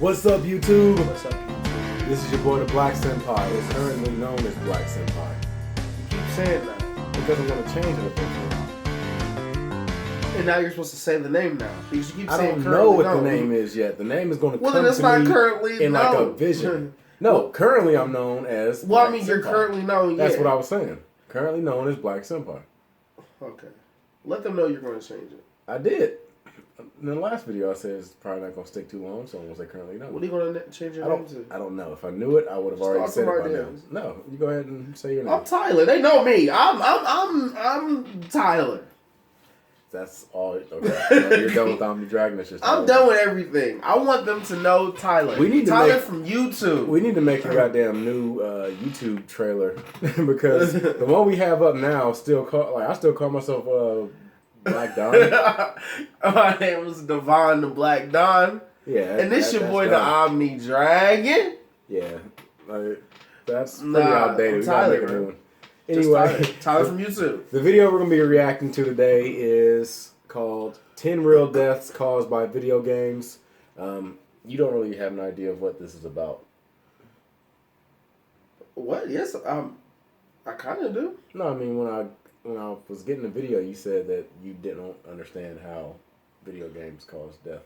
What's up, YouTube? What's up, YouTube? This is your boy, the Black Senpai. It's currently known as Black Senpai. You keep saying that. Because I'm gonna change it eventually. And now you're supposed to say the name now. Because you keep I saying don't know what known. the name is yet. The name is gonna Well, come then it's to not me currently in like a known. vision. No, currently I'm known as Well, I Black mean, you're Senpai. currently known. That's yeah. what I was saying. Currently known as Black Senpai. Okay. Let them know you're going to change it. I did. In the last video, I said it's probably not gonna stick too long, so I'm gonna say currently known. What are you going to change your name to? I don't know. If I knew it, I would have already said it by now. No, you go ahead and say your name. I'm Tyler. They know me. I'm Tyler. That's all. Okay, so you're done with Omni Dragon. It's just I'm done with everything. I want them to know Tyler. We need to Tyler make- from YouTube. We need to make a goddamn new YouTube trailer because the one we have up now still I still call myself Black Don. My name was Devon the Black Don. Yeah, And this your that's boy, the done. Omni Dragon. Yeah, like, that's pretty Nah, outdated. I'm We gotta make a Tyler, new one. Just Anyway, Tyler from YouTube. the video we're gonna be reacting to today is called 10 Real Deaths Caused by Video Games. You don't really have an idea of what this is about. What? Yes, I kind of do. No, I mean when I was getting the video, you said that you didn't understand how video games cause death.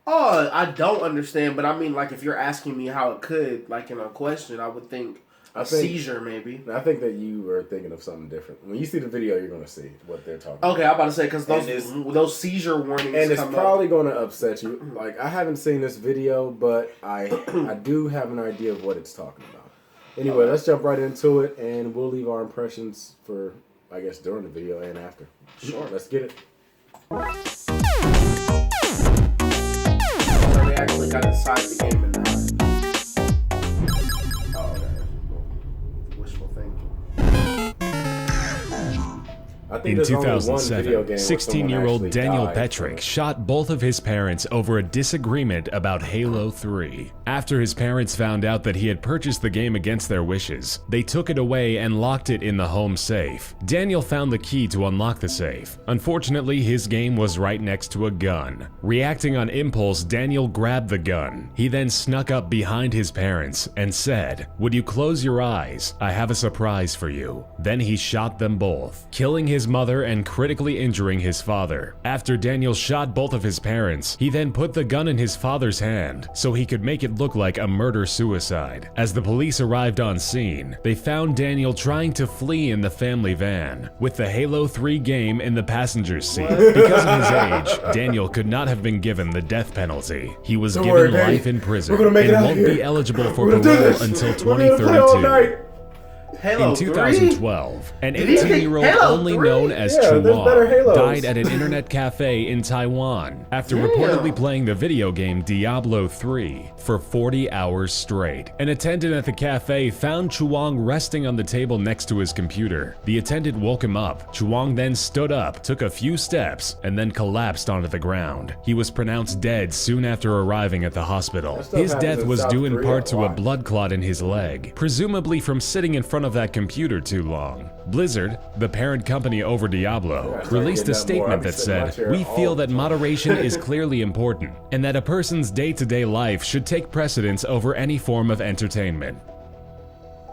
Oh, I don't understand, but I mean, like, if you're asking me how it could, like, in a question, I would think seizure, maybe. I think that you were thinking of something different. When you see the video, you're going to see what they're talking about. Okay, I'm about to say, because those seizure warnings And it's come probably going to upset you. Like, I haven't seen this video, but I do have an idea of what it's talking about. Anyway, let's jump right into it, and we'll leave our impressions for, I guess, during the video and after. Sure. Let's get it. So we actually got inside the game and not. Oh, okay. Wishful thinking. I think In there's only one video 2007, game where 16-year-old someone Daniel actually died. Petrick shot both of his parents over a disagreement about Halo 3. After his parents found out that he had purchased the game against their wishes, they took it away and locked it in the home safe. Daniel found the key to unlock the safe. Unfortunately, his game was right next to a gun. Reacting on impulse, Daniel grabbed the gun. He then snuck up behind his parents and said, "Would you close your eyes? I have a surprise for you." Then he shot them both, killing his mother and critically injuring his father. After Daniel shot both of his parents, he then put the gun in his father's hand so he could make it look like a murder-suicide. As the police arrived on scene, they found Daniel trying to flee in the family van, with the Halo 3 game in the passenger's seat. Because of his age, Daniel could not have been given the death penalty. He was given worry, Daddy. life in prison We're gonna make it and out won't here. be eligible for We're gonna do parole this. until We're gonna play all 2032. night. Halo In 2012, an Did he say 18-year-old Halo only 3? known as Yeah, there's better Chuang Halos. died at an internet cafe in Taiwan after reportedly playing the video game Diablo 3 for 40 hours straight. An attendant at the cafe found Chuang resting on the table next to his computer. The attendant woke him up. Chuang then stood up, took a few steps, and then collapsed onto the ground. He was pronounced dead soon after arriving at the hospital. stuff His happens death in was South due in Korea part a to a lot. blood clot in his leg, presumably from sitting in front of that computer too long. Blizzard, the parent company over Diablo, Yeah, released a getting up more. I'll statement be that sitting in my said, chair "We all feel the that moderation is clearly important, and that a person's day-to-day life should take precedence over any form of entertainment."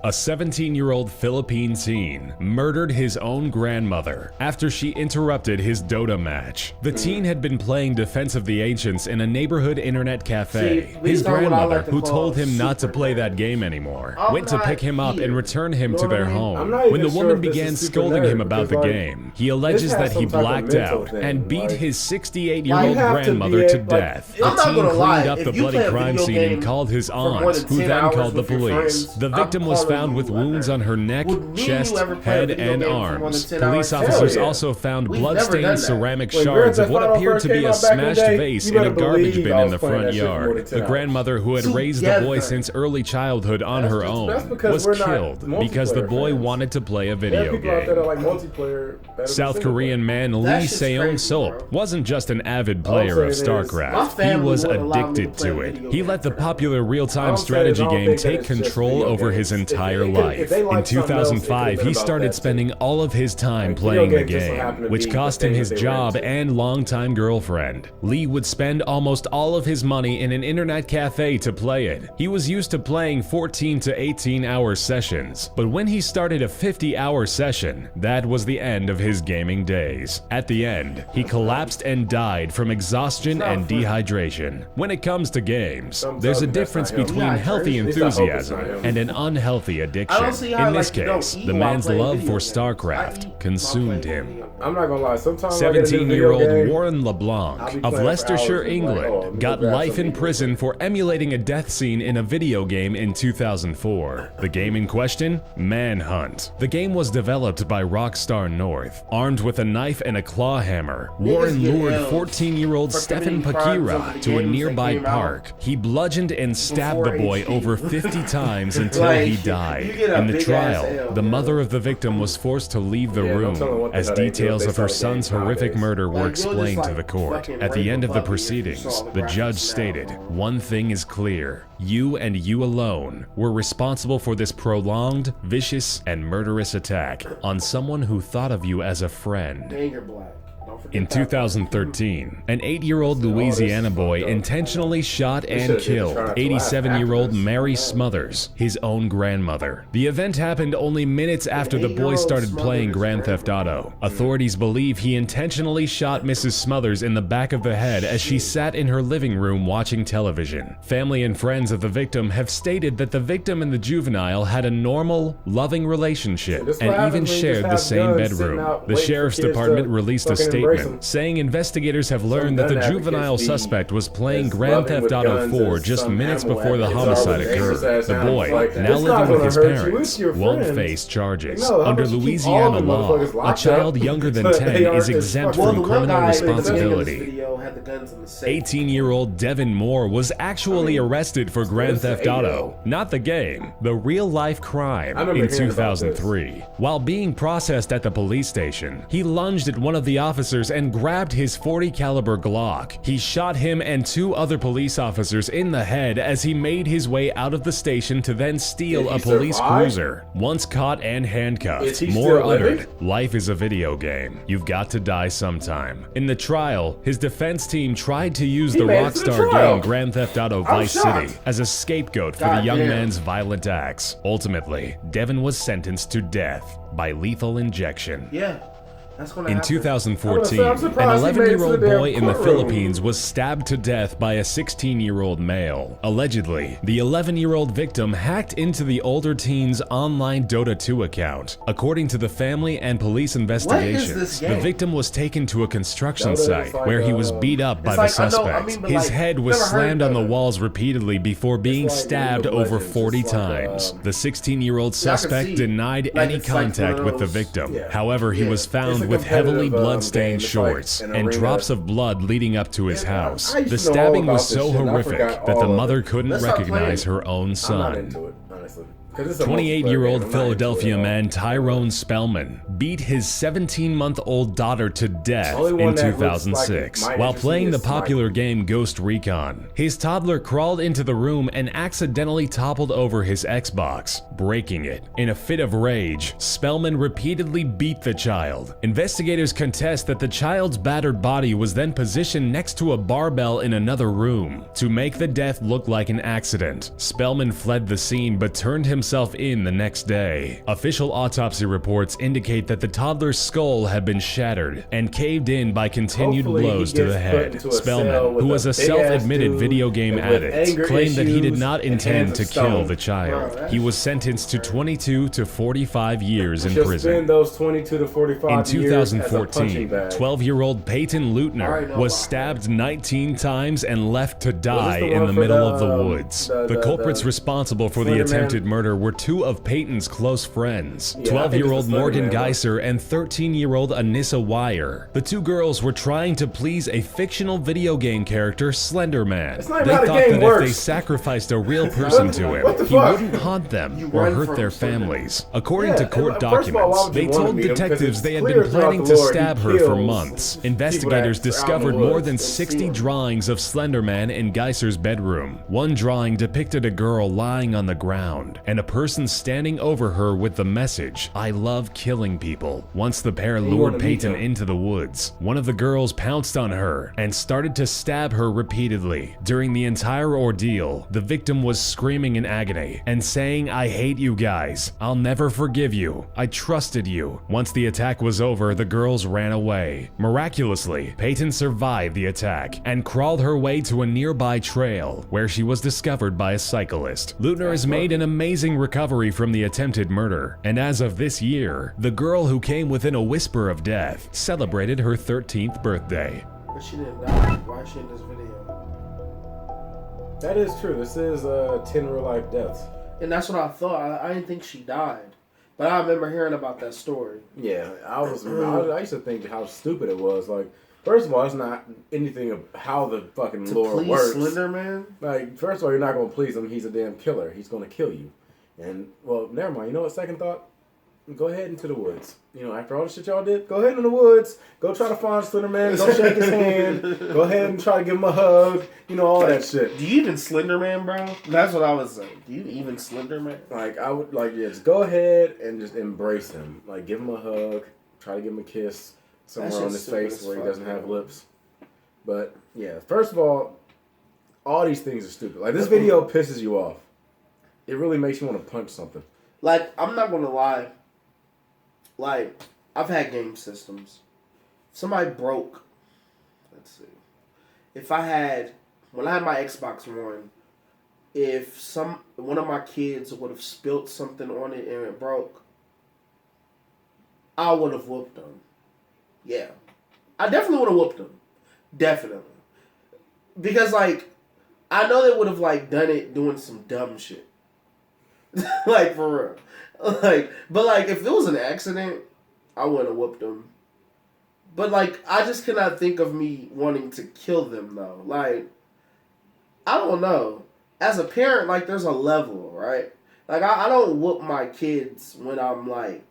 A 17-year-old Philippine teen murdered his own grandmother after she interrupted his Dota match. The teen had been playing Defense of the Ancients in a neighborhood internet cafe. See, these His are what I grandmother, like to who call told him not to super play nerds. that game anymore, I'm went to not pick him up here. and return him You to know what their I mean? home. I'm not When the even sure woman if this began is super scolding him nerd, about the because, like, game, he alleges this has that he some type of blacked mental out thing, and beat like, his you 68-year-old have to grandmother be to like, death. The I'm not teen gonna lie, cleaned up if the you bloody play a crime video scene game and called his for more aunt, than who 10 then hours called the with your police. friends, The I'm victim was calling found you with a wounds nerd. on her neck, Would me and you chest, ever play a head, video and game for more than arms. 10 Police hours? officers Hell yeah. also found We've never bloodstained done that. ceramic When shards Grand of what Theft Auto appeared first to be came a out back in the smashed day, vase you in a better garbage believe bin I in was the playing front that shit for more yard. than 10 The hours. grandmother, who had raised the boy Together. since early childhood on her That's own, because was we're not killed because the multiplayer boy fans. wanted to play a There are video people out there that game. like multiplayer better than South single player. Korean man That Lee shit's Seong crazy, Sop bro. wasn't just an avid All I'm player of saying is, my StarCraft, he family was wouldn't allow me to addicted play to a it. video He game let the for that. popular All real-time I'm saying is, strategy I don't game think that take it's just control video over games. his It's entire If life. they In liked something else, it could've 2005, been he about started that, spending too. all of his time Like, playing the video games just so happen game, to which be cost the him thing his that they were job into. and longtime girlfriend. Lee would spend almost all of his money in an internet cafe to play it. He was used to playing 14 to 18-hour sessions, but when he started a 50-hour session, that was the end of his gaming days. At the end, he collapsed and died from exhaustion and dehydration. When it comes to games, there's a difference between healthy enthusiasm and an unhealthy addiction. In this case, the man's love for StarCraft consumed him. I'm not gonna lie. Sometimes I get a new video 17-year-old game, Warren I'll LeBlanc be of playing for Leicestershire, hours and be like, England, oh, let me got grab life something in real prison for emulating a death scene in a video game in 2004. The game in question? Manhunt. The game was developed by Rockstar North. Armed with a knife and a claw hammer, Warren get lured held 14-year-old for Stefan committing crimes over Pakira the to a games that nearby came out park. He bludgeoned and stabbed the before boy HD. over 50 times until Like, he you died. get a In the big-ass trial, L, the man. mother of the victim was forced to leave the Yeah, don't room tell them what the as hell they do if details they of her sell games son's horrific nowadays. murder were Like, you'll just, explained to like, the court. fucking At the rape end a of the puppy if you proceedings, saw the the judge graphics stated, now. "One thing is clear. You and you alone were responsible for this prolonged, vicious, and murderous attack on someone who thought of you as a friend." Dang, you're black. Don't forget In that. 2013, an 8-year-old Louisiana boy intentionally shot and killed 87-year-old Mary Smothers, his own grandmother. The event happened only minutes after the boy started playing Grand Theft Auto. Authorities believe he intentionally shot Mrs. Smothers in the back of the head as she sat in her living room watching television. Family and friends of the victim have stated that the victim and the juvenile had a normal, loving relationship This and what even happens when you shared just the have same guns sitting bedroom. out The waiting for sheriff's kids to department released a fucking embrace statement them. saying investigators have learned that the gun juvenile advocates be suspect was playing as Grand loving Theft with Auto guns 4 as just some minutes animal before the advocates homicide are with occurred. racist-ass The animals boy, like that. now It's not living with gonna his hurt you, parents, it's your won't friends. face charges. No, how Under about you keep Louisiana all the law, motherfuckers a locked child up younger than so 10 they is aren't exempt as Well, from the one criminal guy in the responsibility. video had the guns in the safe. 18-year-old Devin Moore was actually arrested for Grand this is Theft Auto, 8-year-old. not the game, the real-life crime, I remember in hearing about this. 2003. While being processed at the police station, he lunged at one of the officers and grabbed his .40 caliber Glock. He shot him and 2 other police officers in the head as he made his way out of the station to then steal Did a he police survive? cruiser. Once caught and Is handcuffed, he Moore still living? uttered, "Life is a video game. You've got to die sometime." In the trial, his defense team tried to use He the made it to the Rockstar trial. game Grand Theft Auto I'm Vice shocked. City as a scapegoat for the God young damn. man's violent acts. Ultimately, Devin was sentenced to death by lethal injection. Yeah, that's gonna In happen. 2014, I'm an surprised he made it to 11-year-old the damn boy in the courtroom. Philippines was stabbed to death by a 16-year-old male. Allegedly, the 11-year-old victim hacked into the older teen's online Dota 2 account. According to the family and police investigations, this the game? victim was taken to a construction Dota is site like, where he was beat up by it's the like- I know, I suspect. mean, but His like, head was never heard slammed on the of it. walls repeatedly before being like League stabbed of over Legends. 40 It's like, times. The 16-year-old Yeah, I can suspect see. denied Like, any it's like one contact of with the those- victim. Yeah. However, he Yeah. was It's found a with heavily competitive, blood-stained game. It's like shorts an and arena. drops of blood leading up to his Yeah, house. I used The to know all stabbing about was this so shit, and I horrific forgot that the all of mother it. couldn't Let's not recognize play her own I'm not son. into it, honestly. 'Cause it's a multiplayer 28-year-old game. I'm not into Philadelphia it at all. man Tyrone Spellman beat his 17-month-old daughter to death Only in one that looks like it 2006 might while interest me playing the is Smite. popular game Ghost Recon. His toddler crawled into the room and accidentally toppled over his Xbox, breaking it. In a fit of rage, Spellman repeatedly beat the child. Investigators contest that the child's battered body was then positioned next to a barbell in another room to make the death look like an accident. Spellman fled the scene but turned himself in the next day. Official autopsy reports indicate that the toddler's skull had been shattered and caved in by continued Hopefully he blows to gets the put head. into a cell Spellman, with who was a a big-ass self-admitted dude video game with addict, anger claimed that he did issues not and intend hands to of kill stone. the child. Bro, He was sentenced to 22 to 45 years in She'll prison. spend those 22 to 45 In years as a 2014, punching bag. 12-year-old Peyton Alright, Lutner no, was wow. stabbed 19 times and left to Was die this the in one the for middle the, of the woods. The culprits the responsible for the Slender attempted Man? murder were 2 of Peyton's close friends, Yeah, I think 12-year-old it's the Slender Morgan Man one. Geiser and 13-year-old Anissa Wire. The 2 girls were trying to please a fictional video game character, Slender Man. That's not They how the thought game that if works. they sacrificed a real person to What the him, he fuck? wouldn't haunt them You or run hurt from their Slender Man. families. According Yeah, to court and first of all, why documents, would they you wanna told meet him? 'Cause detectives it's they had clear been throughout planning the to lore he stab her for kills months. people Investigators that are out in discovered the more woods than and 60 steal them. drawings of Slender Man in Geiser's bedroom. One drawing depicted a girl lying on the ground, and a a person standing over her with the message, "I love killing people." Once the pair lured Peyton into the woods, one of the girls pounced on her and started to stab her repeatedly. During the entire ordeal, the victim was screaming in agony and saying, "I hate you guys. I'll never forgive you. I trusted you." Once the attack was over, the girls ran away. Miraculously, Peyton survived the attack and crawled her way to a nearby trail where she was discovered by a cyclist. Lutner has made an amazing recovery from the attempted murder, and as of this year, the girl who came within a whisper of death celebrated her 13th birthday. But she didn't die. Why is she in this video? That is true. This is 10 real life deaths. And that's what I thought. I didn't think she died. But I remember hearing about that story. Yeah, I used to think how stupid it was. Like, first of all, it's not anything of how the fucking To lore please works. Slender Man? Like, first of all, you're not going to please him. He's a damn killer. He's going to kill you. And, well, never mind. You know what? Second thought? Go ahead into the woods. You know, after all the shit y'all did, go ahead in the woods. Go try to find Slender Man. Go shake his hand. Go ahead and try to give him a hug. You know, all that shit. Do you even Slender Man, bro? That's what I was saying. Do you even Slender Man? Like, I would, like, yeah, just go ahead and just embrace him. Like, give him a hug. Try to give him a kiss somewhere on his face where he doesn't have lips. But, yeah, first of all these things are stupid. Like, this video pisses you off. It really makes you want to punch something. Like, I'm not going to lie. Like, I've had game systems. Somebody broke. Let's see. When I had my Xbox One, if one of my kids would have spilt something on it and it broke, I would have whooped them. Yeah. I definitely would have whooped them. Definitely. Because, like, I know they would have, like, done it doing some dumb shit. Like, for real. Like, but, like, if it was an accident, I wouldn't have whooped them. But, like, I just cannot think of me wanting to kill them, though. Like, I don't know. As a parent, like, there's a level, right? Like, I don't whoop my kids when I'm, like,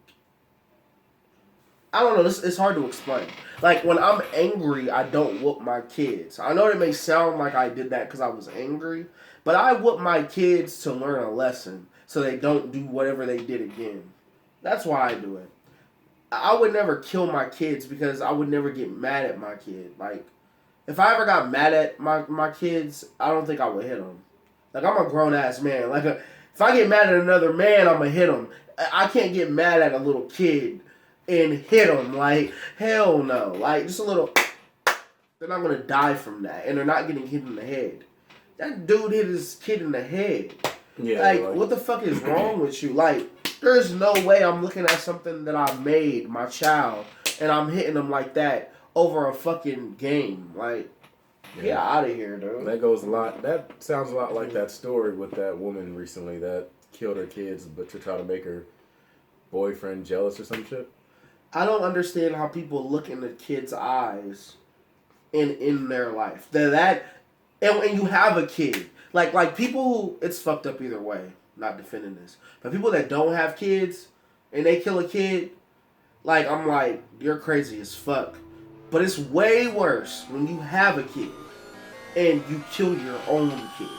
I don't know. It's hard to explain. Like, when I'm angry, I don't whoop my kids. I know it may sound like I did that because I was angry, but I whoop my kids to learn a lesson so they don't do whatever they did again. That's why I do it. I would never kill my kids because I would never get mad at my kid. Like, if I ever got mad at my kids, I don't think I would hit them. Like, I'm a grown-ass man. Like, if I get mad at another man, I'm going to hit him. I can't get mad at a little kid and hit them. Like, hell no. Like, just a little... They're not going to die from that. And they're not getting hit in the head. That dude hit his kid in the head. Yeah. Like, what the fuck is wrong with you? Like, there's no way I'm looking at something that I made, my child, and I'm hitting them like that over a fucking game. Like, get out of here, dude. That goes a lot. That sounds a lot like that story with that woman recently that killed her kids, but to try to make her boyfriend jealous or some shit. I don't understand how people look in the kids' eyes in their life. And you have a kid. Like people, it's fucked up either way. Not defending this. But people that don't have kids and they kill a kid, like, I'm like, you're crazy as fuck. But it's way worse when you have a kid and you kill your own kid.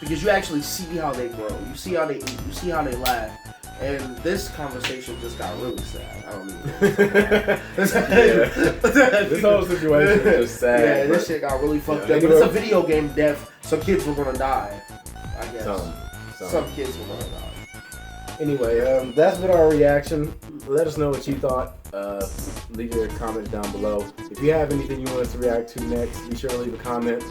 Because you actually see how they grow. You see how they eat. You see how they laugh. And this conversation just got really sad. I don't know. This whole situation is just sad. Yeah, this shit got really fucked up. But it's a video game death, so kids were gonna die. I guess. Some kids were gonna die. Anyway, that's been our reaction. Let us know what you thought. Leave your comments down below. If you have anything you want us to react to next, be sure to leave a comment.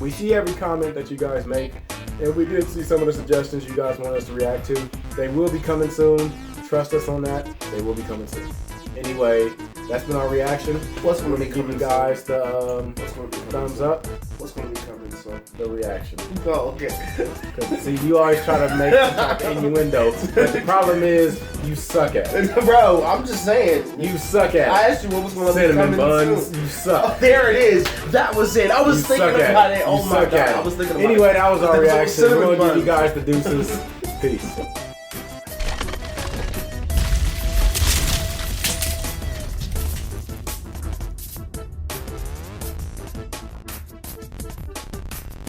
We see every comment that you guys make, and we did see some of the suggestions you guys want us to react to. They will be coming soon. Trust us on that. They will be coming soon. Anyway, that's been our reaction. What's going to be give coming you guys the thumbs up. What's going to be coming soon? The reaction. Oh, okay. See, you always try to make some type of innuendo, but the problem is you suck at it. Bro, I'm just saying. You suck at it. I asked you what was going to be Cinnamon coming buns, soon. you suck. Oh, there it is. That was it. I was thinking about it. Oh my god. I was thinking about it. Anyway, that was our reaction. We're Cinnamon going to give you buns. guys the deuces. Peace.